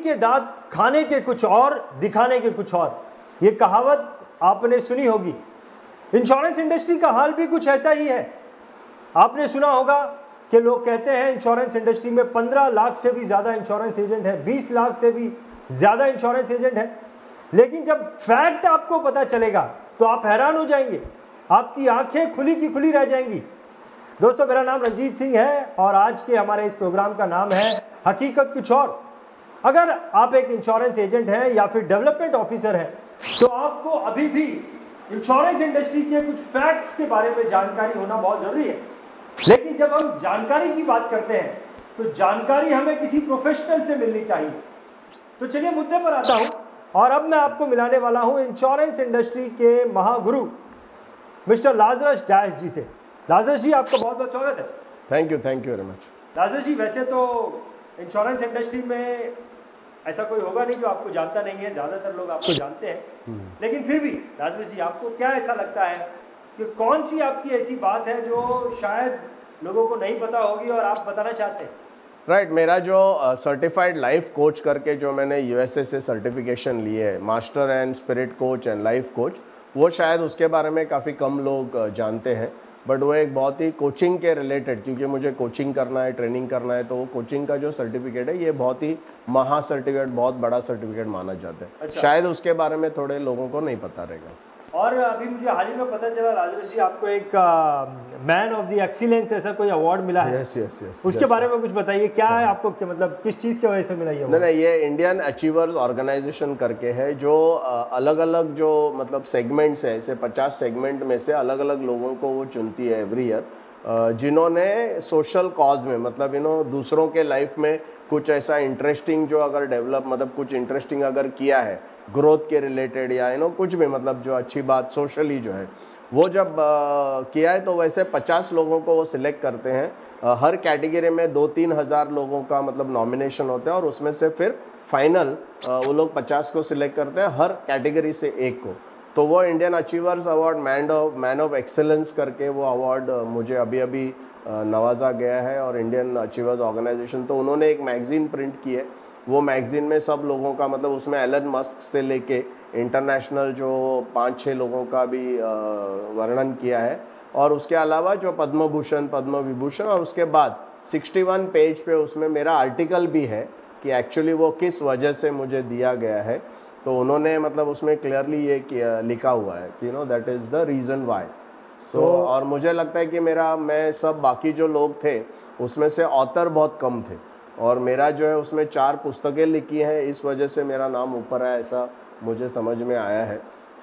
के दांत खाने के कुछ और, दिखाने के कुछ और, ये कहावत आपने सुनी होगी। इंश्योरेंस इंडस्ट्री का हाल भी कुछ ऐसा ही है। आपने सुना होगा कि लोग कहते हैं इंश्योरेंस इंडस्ट्री में 15 लाख से भी ज़्यादा इंश्योरेंस एजेंट है, 20 लाख से भी ज़्यादा इंश्योरेंस एजेंट है। लेकिन जब फैक्ट आपको पता चलेगा तो आप हैरान हो जाएंगे, आपकी आंखें खुली की खुली रह जाएंगी। दोस्तों, मेरा नाम रंजीत सिंह है और आज के हमारे इस प्रोग्राम का नाम है हकीकत कुछ और। अगर आप एक इंश्योरेंस एजेंट हैं या फिर डेवलपमेंट ऑफिसर हैं तो आपको अभी भी इंश्योरेंस इंडस्ट्री के कुछ फैक्ट्स के बारे में जानकारी होना बहुत जरूरी है। लेकिन जब हम जानकारी की बात करते हैं तो जानकारी हमें किसी प्रोफेशनल से मिलनी चाहिए। तो चलिए मुद्दे पर आता हूं और अब मैं आपको मिलाने वाला हूं इंश्योरेंस इंडस्ट्री के महागुरु मिस्टर लाजरस डायस जी से। लाजरस जी, आपका बहुत बहुत स्वागत है। Thank you very much. Lazarus ji, वैसे तो इंश्योरेंस इंडस्ट्री में ऐसा कोई होगा नहीं जो आपको जानता नहीं है, ज़्यादातर लोग आपको जानते हैं। लेकिन फिर भी लाजरस जी, आपको क्या ऐसा लगता है कि कौन सी आपकी ऐसी बात है जो शायद लोगों को नहीं पता होगी और आप बताना चाहते हैं? राइट, मेरा जो सर्टिफाइड लाइफ कोच करके जो मैंने यूएसए से सर्टिफिकेशन लिए है, master and spirit coach and life coach, वो शायद उसके बारे में काफ़ी कम लोग जानते हैं। बट वो एक बहुत ही कोचिंग के रिलेटेड, क्योंकि मुझे कोचिंग करना है, ट्रेनिंग करना है, तो वो कोचिंग का जो सर्टिफिकेट है ये बहुत ही महा सर्टिफिकेट, बहुत बड़ा सर्टिफिकेट माना जाता है। अच्छा। शायद उसके बारे में थोड़े लोगों को नहीं पता रहेगा। और अभी मुझे हाल ही में पता चला लाजरस जी, आपको एक मैन ऑफ द एक्सीलेंस ऐसा कोई अवार्ड मिला है। यस। उसके बारे में कुछ बताइए, क्या है आपको, मतलब किस चीज़ की वजह से मिला ये? नहीं, ये इंडियन अचीवर्स ऑर्गेनाइजेशन करके है, जो अलग अलग जो मतलब सेगमेंट्स है, ऐसे 50 सेगमेंट में से अलग अलग लोगों को वो चुनती है एवरी ईयर, जिन्होंने सोशल कॉज में, मतलब दूसरों के लाइफ में कुछ ऐसा इंटरेस्टिंग जो अगर डेवलप, मतलब कुछ इंटरेस्टिंग अगर किया है ग्रोथ के रिलेटेड या कुछ भी, मतलब जो अच्छी बात सोशली जो है वो जब किया है, तो वैसे 50 लोगों को वो सिलेक्ट करते हैं। हर कैटेगरी में 2-3 हज़ार लोगों का मतलब नॉमिनेशन होता है और उसमें से फिर फाइनल वो लोग 50 को सिलेक्ट करते हैं, हर कैटेगरी से एक को। तो वो Indian achievers award, man of excellence करके वो अवार्ड मुझे अभी नवाजा गया है। और इंडियन अचीवर्स ऑर्गेनाइजेशन, तो उन्होंने एक मैगजीन प्रिंट की है, वो मैगजीन में सब लोगों का, मतलब उसमें एलन मस्क से लेके इंटरनेशनल जो 5-6 लोगों का भी वर्णन किया है। और उसके अलावा जो पद्म भूषण, पद्म विभूषण, और उसके बाद 61 पेज पे उसमें मेरा आर्टिकल भी है कि एक्चुअली वो किस वजह से मुझे दिया गया है। तो उन्होंने मतलब उसमें क्लियरली ये लिखा हुआ है कि that is the reason why. So और मुझे लगता है कि मैं सब बाकी जो लोग थे उसमें से ऑथर बहुत कम थे, और मेरा जो है उसमें 4 पुस्तकें लिखी हैं, इस वजह से मेरा नाम ऊपर आया, ऐसा मुझे समझ में आया है।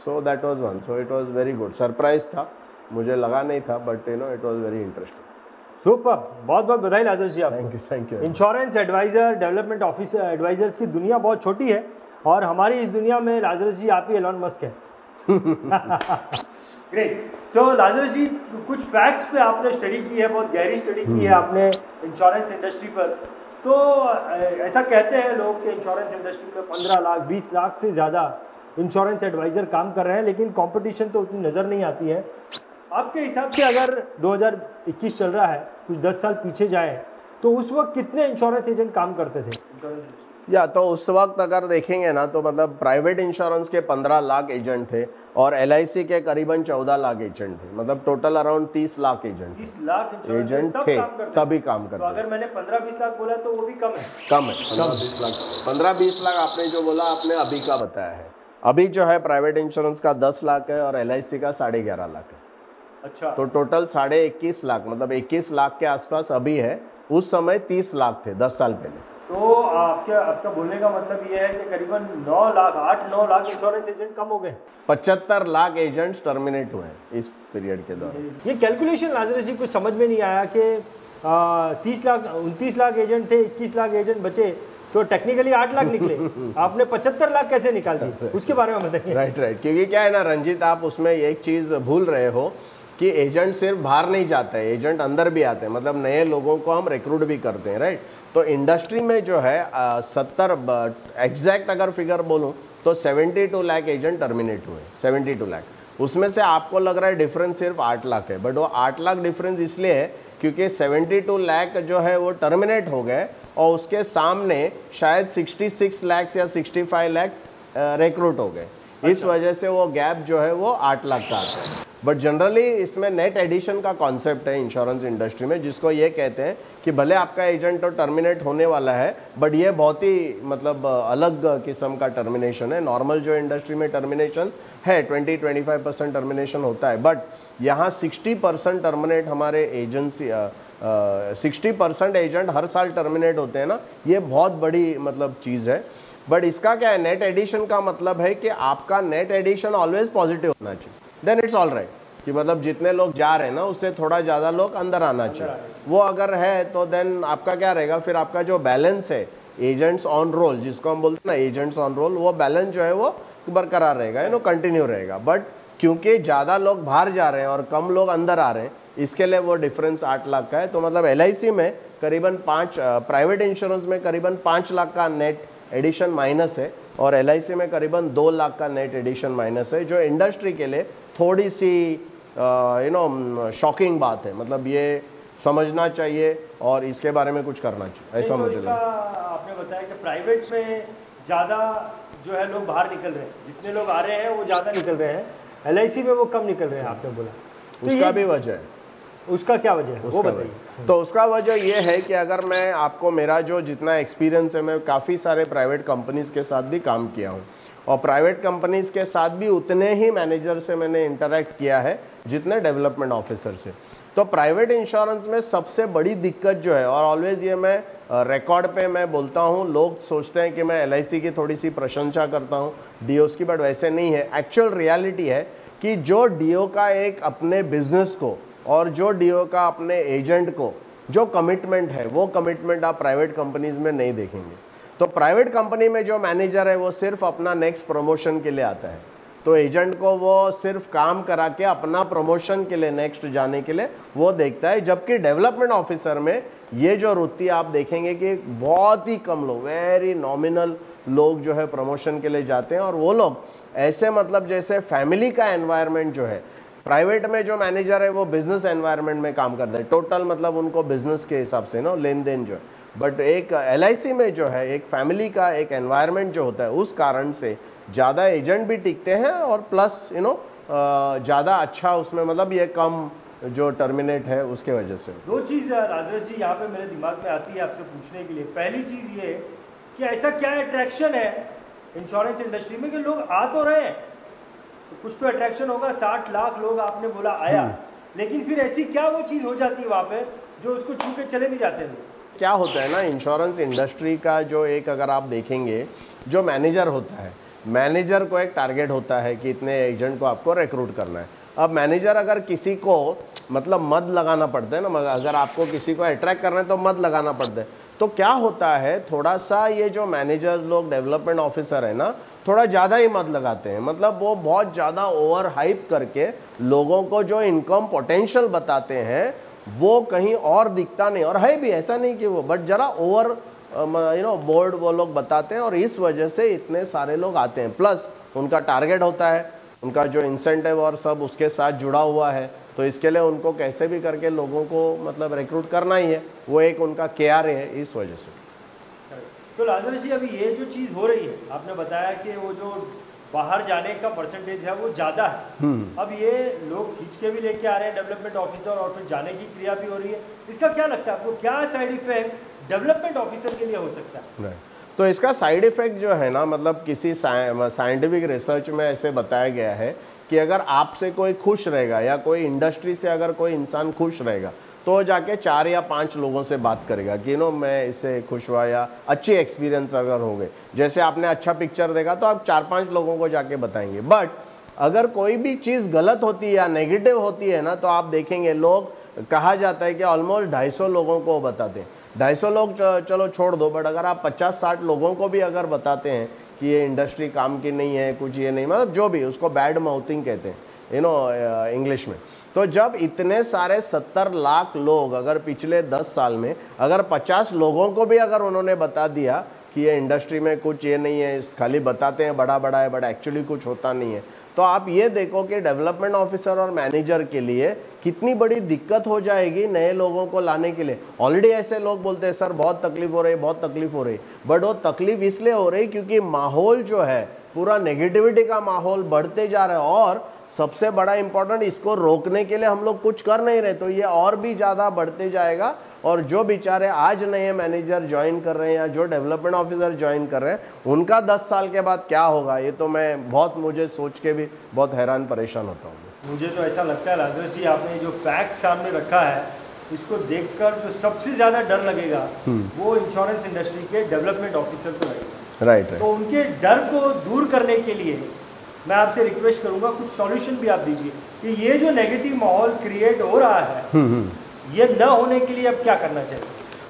So that was one. So it was very good, surprise था, मुझे लगा नहीं था, but it was very interesting. Super, बहुत बहुत बधाई लाजरस जी आपको। Thank you. Insurance advisor, development officer, advisors की दुनिया बहुत छोटी है और हमारी इस दुनिया में लाजरस जी आप ही एलन मस्क है। ग्रेट। सो लाजरस जी, कुछ फैक्ट्स पे आपने स्टडी की है, बहुत गहरी स्टडी की है आपने इंश्योरेंस इंडस्ट्री पर। तो ऐसा कहते हैं लोग कि इंश्योरेंस इंडस्ट्री में 15 लाख 20 लाख से ज़्यादा इंश्योरेंस एडवाइज़र काम कर रहे हैं, लेकिन कंपटीशन तो उतनी नज़र नहीं आती है। आपके हिसाब से अगर 2021 चल रहा है, कुछ 10 साल पीछे जाए, तो उस वक्त कितने इंश्योरेंस एजेंट काम करते थे? या तो उस वक्त अगर देखेंगे ना, तो मतलब प्राइवेट इंश्योरेंस के 15 लाख एजेंट थे और LIC के करीबन 14 लाख एजेंट थे, मतलब total around 30 lakh agent 30 lakh agent थे, तभी काम करते। तो अगर मैंने 15-20 लाख बोला तो वो भी कम है। 15-20 लाख। 15-20 लाख आपने जो बोला, आपने अभी का बताया है। अभी जो है प्राइवेट इंश्योरेंस का 10 लाख है और LIC का 11.5 लाख है। अच्छा। तो टोटल 21.5 लाख, मतलब 21 लाख के आसपास अभी है। उस समय 30 लाख थे 10 साल पहले। तो आपका बोलने का मतलब ये है कि करीबन 8-9 लाख इंश्योरेंस एजेंट कम हो गए। 75 लाख एजेंट्स टर्मिनेट हुए इस पीरियड के दौरान। ये कैलकुलेशन लाजरस जी कुछ समझ में नहीं आया कि 29 लाख एजेंट थे, 21 लाख एजेंट बचे, तो टेक्निकली 8 लाख निकले। आपने 75 लाख कैसे निकाल दी, उसके बारे में बताइए। राइट, क्योंकि क्या है ना रंजीत, आप उसमें एक चीज़ भूल रहे हो कि एजेंट सिर्फ बाहर नहीं जाते हैं, एजेंट अंदर भी आते हैं, मतलब नए लोगों को हम रिक्रूट भी करते हैं। राइट, तो इंडस्ट्री में जो है 70 एग्जैक्ट अगर फिगर बोलूं तो 72 लाख एजेंट टर्मिनेट हुए। 72 लाख। उसमें से आपको लग रहा है डिफरेंस सिर्फ 8 लाख है, बट वो 8 लाख डिफरेंस इसलिए है क्योंकि 72 लाख जो है वो टर्मिनेट हो गए और उसके सामने शायद 66 लाख या 65 लाख रिक्रूट हो गए। इस वजह से वो गैप जो है वो 8 लाख का आता है। बट जनरली इसमें नेट एडिशन का कॉन्सेप्ट है इंश्योरेंस इंडस्ट्री में, जिसको ये कहते हैं कि भले आपका एजेंट तो टर्मिनेट होने वाला है, बट ये बहुत ही मतलब अलग किस्म का टर्मिनेशन है। नॉर्मल जो इंडस्ट्री में टर्मिनेशन है 20-25% टर्मिनेशन होता है, बट यहाँ 60% टर्मिनेट हमारे एजेंसी 60% एजेंट हर साल टर्मिनेट होते हैं ना, ये बहुत बड़ी मतलब चीज़ है। बट इसका क्या है, नेट एडिशन का मतलब है कि आपका नेट एडिशन ऑलवेज पॉजिटिव होना चाहिए, देन इट्स ऑल राइट। कि मतलब जितने लोग जा रहे हैं ना उससे थोड़ा ज़्यादा लोग अंदर आना चाहिए, वो अगर है तो देन आपका क्या रहेगा, फिर आपका जो बैलेंस है एजेंट्स ऑन रोल, जिसको हम बोलते हैं ना एजेंट्स ऑन रोल, वो बैलेंस जो है वो बरकरार रहेगा, कंटिन्यू रहेगा। बट क्योंकि ज़्यादा लोग बाहर जा रहे हैं और कम लोग अंदर आ रहे हैं, इसके लिए वो डिफरेंस 8 लाख का है। तो मतलब LIC में करीबन 5, प्राइवेट इंश्योरेंस में करीबन 5 लाख का नेट एडिशन माइनस है, और LIC में करीबन 2 लाख का नेट एडिशन माइनस है, जो इंडस्ट्री के लिए थोड़ी सी शॉकिंग बात है। मतलब ये समझना चाहिए और इसके बारे में कुछ करना चाहिए, ऐसा मुझे लगता है। आपने बताया कि प्राइवेट में ज़्यादा जो है लोग बाहर निकल रहे हैं, जितने लोग आ रहे हैं वो ज़्यादा निकल रहे हैं, LIC में वो कम निकल रहे हैं, आपने बोला। तो उसका भी वजह है, उसका क्या वजह है वो बताइए। तो उसका वजह ये है कि अगर मैं आपको, मेरा जो जितना एक्सपीरियंस है, मैं काफ़ी सारे प्राइवेट कंपनीज के साथ भी काम किया हूँ, और प्राइवेट कंपनीज के साथ भी उतने ही मैनेजर से मैंने इंटरेक्ट किया है जितने डेवलपमेंट ऑफिसर से। तो प्राइवेट इंश्योरेंस में सबसे बड़ी दिक्कत जो है, और ऑलवेज ये मैं रिकॉर्ड पे मैं बोलता हूँ, लोग सोचते हैं कि मैं LIC की थोड़ी सी प्रशंसा करता हूँ DOs की, बट वैसे नहीं है। एक्चुअल रियलिटी है कि जो DO का एक अपने बिजनेस को और जो DO का अपने एजेंट को जो कमिटमेंट है, वो कमिटमेंट आप प्राइवेट कंपनीज में नहीं देखेंगे। तो प्राइवेट कंपनी में जो मैनेजर है वो सिर्फ अपना नेक्स्ट प्रमोशन के लिए आता है, तो एजेंट को वो सिर्फ काम करा के अपना प्रमोशन के लिए, नेक्स्ट जाने के लिए वो देखता है। जबकि डेवलपमेंट ऑफिसर में ये जो वृत्ति आप देखेंगे कि बहुत ही कम लोग, वेरी नॉमिनल लोग जो है प्रमोशन के लिए जाते हैं, और वो लोग ऐसे मतलब जैसे फैमिली का एनवायरनमेंट जो है, प्राइवेट में जो मैनेजर है वो बिजनेस एनवायरनमेंट में काम करते हैं, टोटल मतलब उनको बिजनेस के हिसाब से ना लेन देन जो है। बट एक LIC में जो है एक फैमिली का एक एनवायरनमेंट जो होता है, उस कारण से ज़्यादा एजेंट भी टिकते हैं, और प्लस ज़्यादा अच्छा उसमें मतलब ये कम जो टर्मिनेट है उसके वजह से। दो चीज़ राजेश जी यहाँ पे मेरे दिमाग में आती है आपसे पूछने के लिए। पहली चीज़ ये कि ऐसा क्या अट्रैक्शन है इंश्योरेंस इंडस्ट्री में कि लोग आ तो रहे हैं, तो कुछ तो अट्रैक्शन होगा। 60 लाख लोग आपने बोला आया, लेकिन फिर ऐसी क्या वो चीज़ हो जाती है वहाँ पे जो उसको छू के चले नहीं जाते लोग? क्या होता है ना, इंश्योरेंस इंडस्ट्री का जो एक, अगर आप देखेंगे, जो मैनेजर होता है, मैनेजर को एक टारगेट होता है कि इतने एजेंट को आपको रिक्रूट करना है। अब मैनेजर अगर किसी को मतलब मद लगाना पड़ता है ना, अगर आपको किसी को अट्रैक्ट करना है तो मद लगाना पड़ता है, तो क्या होता है, थोड़ा सा ये जो मैनेजर्स लोग, डेवलपमेंट ऑफिसर है ना, थोड़ा ज़्यादा ही मद लगाते हैं। मतलब वो बहुत ज़्यादा ओवर हाइप करके लोगों को जो इनकम पोटेंशियल बताते हैं वो कहीं और दिखता नहीं, और है भी ऐसा नहीं कि वो, बट जरा ओवर बोर्ड वो लोग बताते हैं, और इस वजह से इतने सारे लोग आते हैं। प्लस उनका टारगेट होता है, उनका जो इंसेंटिव और सब उसके साथ जुड़ा हुआ है, तो इसके लिए उनको कैसे भी करके लोगों को मतलब रिक्रूट करना ही है, वो एक उनका KRA है, इस वजह से। तो राजेश जी, अभी ये जो चीज़ हो रही है, आपने बताया कि वो जो बाहर जाने का परसेंटेज है वो ज़्यादा है, अब ये लोग खींच के भी लेके आ रहे हैं डेवलपमेंट ऑफिसर, और फिर जाने की क्रिया भी हो रही है। इसका क्या लगता है आपको, क्या साइड इफेक्ट डेवलपमेंट ऑफिसर के लिए हो सकता है? तो इसका साइड इफेक्ट जो है ना, मतलब किसी साइंटिफिक रिसर्च में ऐसे बताया गया है कि अगर आपसे कोई खुश रहेगा, या कोई इंडस्ट्री से अगर कोई इंसान खुश रहेगा, तो जाके 4 या 5 लोगों से बात करेगा कि मैं इससे खुश हुआ, या अच्छी एक्सपीरियंस अगर हो गए। जैसे आपने अच्छा पिक्चर देखा तो आप 4-5 लोगों को जाके बताएंगे। बट अगर कोई भी चीज़ गलत होती है या नेगेटिव होती है ना, तो आप देखेंगे लोग, कहा जाता है कि ऑलमोस्ट 250 लोगों को बताते हैं। 250 लोग चलो छोड़ दो, बट अगर आप 50-60 लोगों को भी अगर बताते हैं कि ये इंडस्ट्री काम की नहीं है, कुछ ये नहीं, मतलब जो भी, उसको बैड माउथिंग कहते हैं इंग्लिश में। तो जब इतने सारे 70 लाख लोग अगर पिछले 10 साल में अगर 50 लोगों को भी अगर उन्होंने बता दिया कि ये इंडस्ट्री में कुछ ये नहीं है, खाली बताते हैं बड़ा बड़ा है, बट एक्चुअली कुछ होता नहीं है, तो तो आप ये देखो कि डेवलपमेंट ऑफिसर और मैनेजर के लिए कितनी बड़ी दिक्कत हो जाएगी नए लोगों को लाने के लिए। ऑलरेडी ऐसे लोग बोलते हैं सर बहुत तकलीफ हो रही है, बहुत तकलीफ हो रही है, बट वो तकलीफ इसलिए हो रही क्योंकि माहौल जो है पूरा नेगेटिविटी का माहौल बढ़ते जा रहा है, और सबसे बड़ा इंपॉर्टेंट इसको रोकने के लिए हम लोग कुछ कर नहीं रहे, तो ये और भी ज़्यादा बढ़ते जाएगा। और जो बेचारे आज नए मैनेजर ज्वाइन कर रहे हैं या जो डेवलपमेंट ऑफिसर ज्वाइन कर रहे हैं उनका 10 साल के बाद क्या होगा, ये तो मैं बहुत मुझे सोच के भी बहुत हैरान परेशान होता हूँ। मुझे तो ऐसा लगता है राजेश जी, आपने जो फैक्ट सामने रखा है इसको देखकर जो सबसे ज़्यादा डर लगेगा वो इंश्योरेंस इंडस्ट्री के डेवलपमेंट ऑफिसर को लगेगा। राइट। तो उनके डर को दूर करने के लिए मैं आपसे रिक्वेस्ट करूंगा कुछ सॉल्यूशन भी आप दीजिए कि ये जो नेगेटिव माहौल क्रिएट हो रहा है ये न होने के लिए अब क्या करना चाहिए।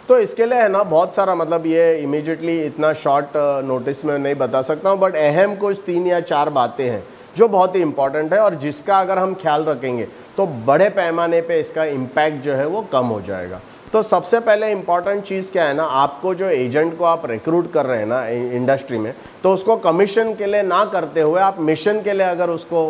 तो इसके लिए है ना बहुत सारा, मतलब ये इमीडिएटली इतना शॉर्ट नोटिस में नहीं बता सकता हूँ, बट अहम कुछ 3 या 4 बातें हैं जो बहुत ही इंपॉर्टेंट है और जिसका अगर हम ख्याल रखेंगे तो बड़े पैमाने पे इसका इम्पैक्ट जो है वो कम हो जाएगा। तो सबसे पहले इंपॉर्टेंट चीज़ क्या है ना, आपको जो एजेंट को आप रिक्रूट कर रहे हैं ना इंडस्ट्री में, तो उसको कमीशन के लिए ना करते हुए आप मिशन के लिए अगर उसको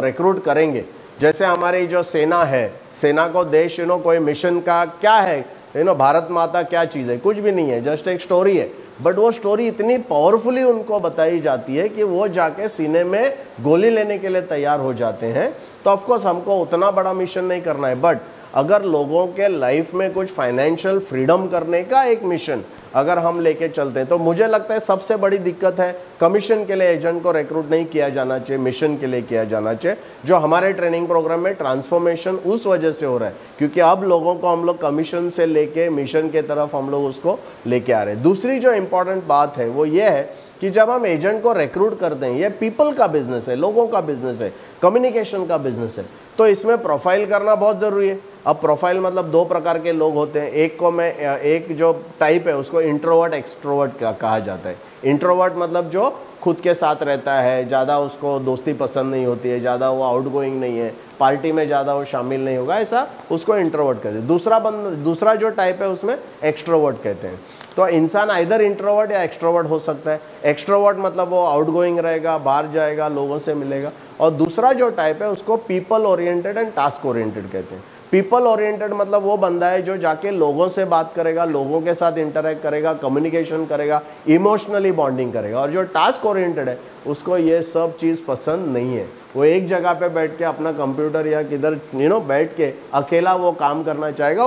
रिक्रूट करेंगे। जैसे हमारी जो सेना है, सेना को देश कोई मिशन का क्या है, भारत माता क्या चीज़ है, कुछ भी नहीं है, जस्ट एक स्टोरी है, बट वो स्टोरी इतनी पावरफुली उनको बताई जाती है कि वो जाके सीने में गोली लेने के लिए तैयार हो जाते हैं। तो ऑफकोर्स हमको उतना बड़ा मिशन नहीं करना है, बट अगर लोगों के लाइफ में कुछ फाइनेंशियल फ्रीडम करने का एक मिशन अगर हम लेके चलते हैं, तो मुझे लगता है सबसे बड़ी दिक्कत है कमीशन के लिए एजेंट को रिक्रूट नहीं किया जाना चाहिए, मिशन के लिए किया जाना चाहिए। जो हमारे ट्रेनिंग प्रोग्राम में ट्रांसफॉर्मेशन उस वजह से हो रहा है क्योंकि अब लोगों को हम लोग कमीशन से लेके मिशन के तरफ हम लोग उसको लेके आ रहे हैं। दूसरी जो इंपॉर्टेंट बात है वो ये है कि जब हम एजेंट को रिक्रूट करते हैं, ये पीपल का बिजनेस है, लोगों का बिजनेस है, कम्युनिकेशन का बिजनेस है, तो इसमें प्रोफाइल करना बहुत ज़रूरी है। अब प्रोफाइल मतलब 2 प्रकार के लोग होते हैं, एक जो टाइप है उसको इंट्रोवर्ट एक्सट्रोवर्ट कहा जाता है। इंट्रोवर्ट मतलब जो खुद के साथ रहता है, ज़्यादा उसको दोस्ती पसंद नहीं होती है, ज़्यादा वो आउटगोइंग नहीं है, पार्टी में ज़्यादा वो शामिल नहीं होगा, ऐसा उसको इंट्रोवर्ट कहते हैं। दूसरा जो टाइप है उसमें एक्सट्रोवर्ट कहते हैं। तो इंसान आइदर इंट्रोवर्ट या एक्सट्रोवर्ट हो सकता है। एक्सट्रोवर्ट मतलब वो आउटगोइंग रहेगा, बाहर जाएगा, लोगों से मिलेगा। और दूसरा जो टाइप है उसको people oriented and task oriented कहते हैं। पीपल ओरिएंटेड मतलब वो बंदा है जो जाके लोगों से बात करेगा, लोगों के साथ इंटरेक्ट करेगा, कम्युनिकेशन करेगा, इमोशनली बॉन्डिंग करेगा। और जो टास्क ओरिएंटेड है उसको ये सब चीज़ पसंद नहीं है, वो एक जगह पे बैठ के अपना कंप्यूटर या किधर बैठ के अकेला वो काम करना चाहेगा।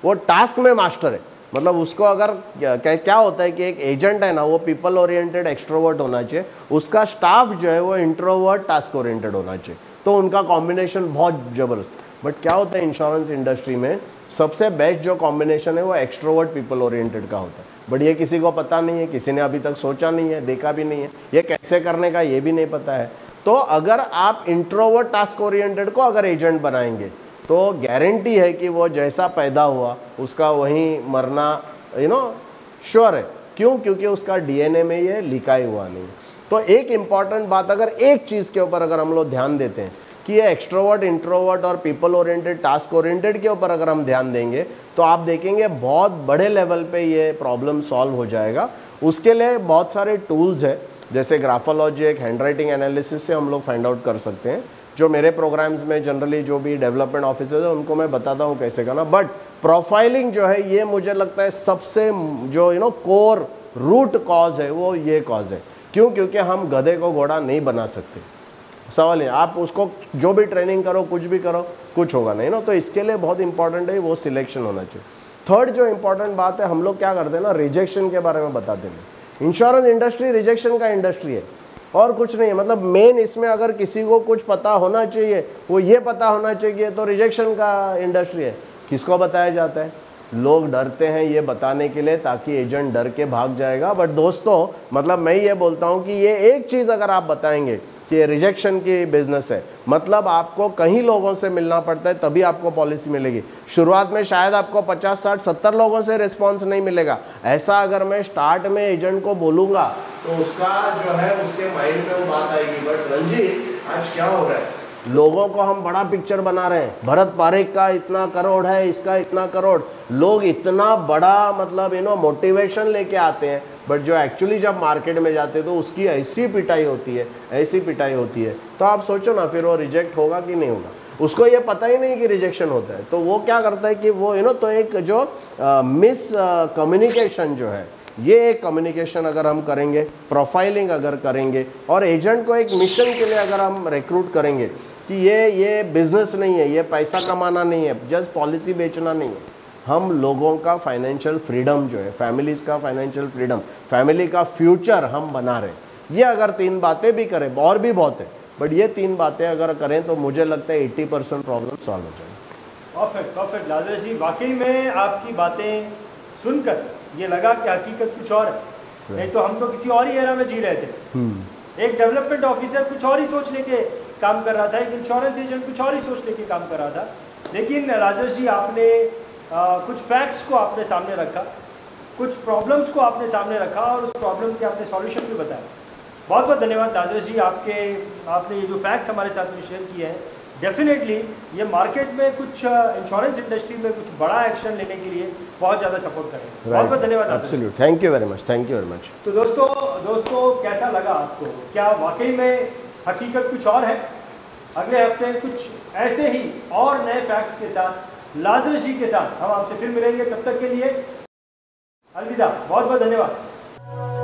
वो टास्क में मास्टर है। मतलब उसको अगर क्या होता है कि एक एजेंट है ना वो पीपल ओरिएंटेड एक्सट्रोवर्ट होना चाहिए, उसका स्टाफ जो है वो इंट्रोवर्ट टास्क ओरिएंटेड होना चाहिए, तो उनका कॉम्बिनेशन बहुत ज़बरदस्त। बट क्या होता है इंश्योरेंस इंडस्ट्री में सबसे बेस्ट जो कॉम्बिनेशन है वो एक्सट्रोवर्ट पीपल ओरिएंटेड का होता है, बट ये किसी को पता नहीं है, किसी ने अभी तक सोचा नहीं है, देखा भी नहीं है, ये कैसे करने का ये भी नहीं पता है। तो अगर आप इंट्रोवर्ट टास्क ओरिएंटेड को अगर एजेंट बनाएंगे तो गारंटी है कि वो जैसा पैदा हुआ उसका वहीं मरना श्योर है। क्यों? क्योंकि उसका डीएनए में ये लिखा ही हुआ नहीं। तो एक इम्पॉर्टेंट बात, अगर एक चीज़ के ऊपर अगर हम लोग ध्यान देते हैं कि ये एक्सट्रोवर्ट, इंट्रोवर्ट और पीपल ओरिएंटेड, टास्क ओरिएंटेड के ऊपर अगर हम ध्यान देंगे तो आप देखेंगे बहुत बड़े लेवल पे ये प्रॉब्लम सॉल्व हो जाएगा। उसके लिए बहुत सारे टूल्स है, जैसे ग्राफोलॉजी, एक हैंडराइटिंग एनालिसिस से हम लोग फाइंड आउट कर सकते हैं, जो मेरे प्रोग्राम्स में जनरली जो भी डेवलपमेंट ऑफिसर्स है उनको मैं बताता हूँ कैसे करना। बट प्रोफाइलिंग जो है ये मुझे लगता है सबसे जो कोर रूट कॉज है वो ये कॉज है। क्यों? क्योंकि हम गधे को घोड़ा नहीं बना सकते। सवाल है, आप उसको जो भी ट्रेनिंग करो, कुछ भी करो, कुछ होगा नहीं ना। तो इसके लिए बहुत इंपॉर्टेंट है वो सिलेक्शन होना चाहिए। थर्ड जो इंपॉर्टेंट बात है, हम लोग क्या करते हैं ना, रिजेक्शन के बारे में बताते हैं। इंश्योरेंस इंडस्ट्री रिजेक्शन का इंडस्ट्री है और कुछ नहीं है। मतलब मेन इसमें अगर किसी को कुछ पता होना चाहिए वो ये पता होना चाहिए तो रिजेक्शन का इंडस्ट्री है। किसको बताया जाता है? लोग डरते हैं ये बताने के लिए ताकि एजेंट डर के भाग जाएगा। बट दोस्तों, मतलब मैं ये बोलता हूँ कि ये एक चीज़ अगर आप बताएंगे कि ये रिजेक्शन की बिजनेस है, मतलब आपको कहीं लोगों से मिलना पड़ता है तभी आपको पॉलिसी मिलेगी। शुरुआत में शायद आपको 50, 60, 70 लोगों से रिस्पॉन्स नहीं मिलेगा। ऐसा अगर मैं स्टार्ट में एजेंट को बोलूँगा तो उसका जो है उसके माइंड में वो बात आएगी, बट रंजीत आज क्या हो रहा है, लोगों को हम बड़ा पिक्चर बना रहे हैं, भरत पारेख का इतना करोड़ है, इसका इतना करोड़, लोग इतना बड़ा मतलब मोटिवेशन लेके आते हैं, बट जो एक्चुअली जब मार्केट में जाते तो उसकी ऐसी पिटाई होती है, ऐसी पिटाई होती है। तो आप सोचो ना फिर वो रिजेक्ट होगा कि नहीं होगा। उसको ये पता ही नहीं कि रिजेक्शन होता है, तो वो क्या करता है कि वो तो एक जो मिस कम्युनिकेशन जो है, ये एक कम्युनिकेशन अगर हम करेंगे, प्रोफाइलिंग अगर करेंगे, और एजेंट को एक मिशन के लिए अगर हम रिक्रूट करेंगे कि ये बिजनेस नहीं है, ये पैसा कमाना नहीं है, जस्ट पॉलिसी बेचना नहीं है, हम लोगों का फाइनेंशियल फ्रीडम जो है, फैमिलीज का फाइनेंशियल फ्रीडम, फैमिली का फ्यूचर हम बना रहे, ये अगर 3 बातें भी करें, और भी बहुत है, बट ये 3 बातें अगर करें तो मुझे लगता है 80% प्रॉब्लम सॉल्व हो जाएगी। परफेक्ट परफेक्ट लाजरस जी, वाकई में आपकी बातें सुनकर ये लगा कि हकीकत कुछ और है। नहीं तो हम तो किसी और ही एरा में जी रहे थे। एक डेवलपमेंट ऑफिसर कुछ और ही सोच लेके काम कर रहा था, एक इंश्योरेंस एजेंट कुछ और ही सोच लेके काम कर रहा था। लेकिन लाजरस जी, आपने कुछ फैक्ट्स को आपने सामने रखा, कुछ प्रॉब्लम्स को आपने सामने रखा, और उस प्रॉब्लम के आपने सॉल्यूशन भी बताया। बहुत बहुत धन्यवाद लाजरस जी, आपने ये जो फैक्ट्स हमारे साथ में शेयर किए हैं। डेफिनेटली ये मार्केट में कुछ इंश्योरेंस इंडस्ट्री में कुछ बड़ा एक्शन लेने के लिए बहुत ज़्यादा सपोर्ट करें। बहुत बहुत धन्यवाद। Absolute, thank you very much, thank you very much. तो दोस्तों कैसा लगा आपको? क्या वाकई में हकीकत कुछ और है? अगले हफ्ते कुछ ऐसे ही और नए फैक्ट्स के साथ लाजरस जी के साथ हम आपसे फिर मिलेंगे। तब तक के लिए अलविदा, बहुत बहुत धन्यवाद।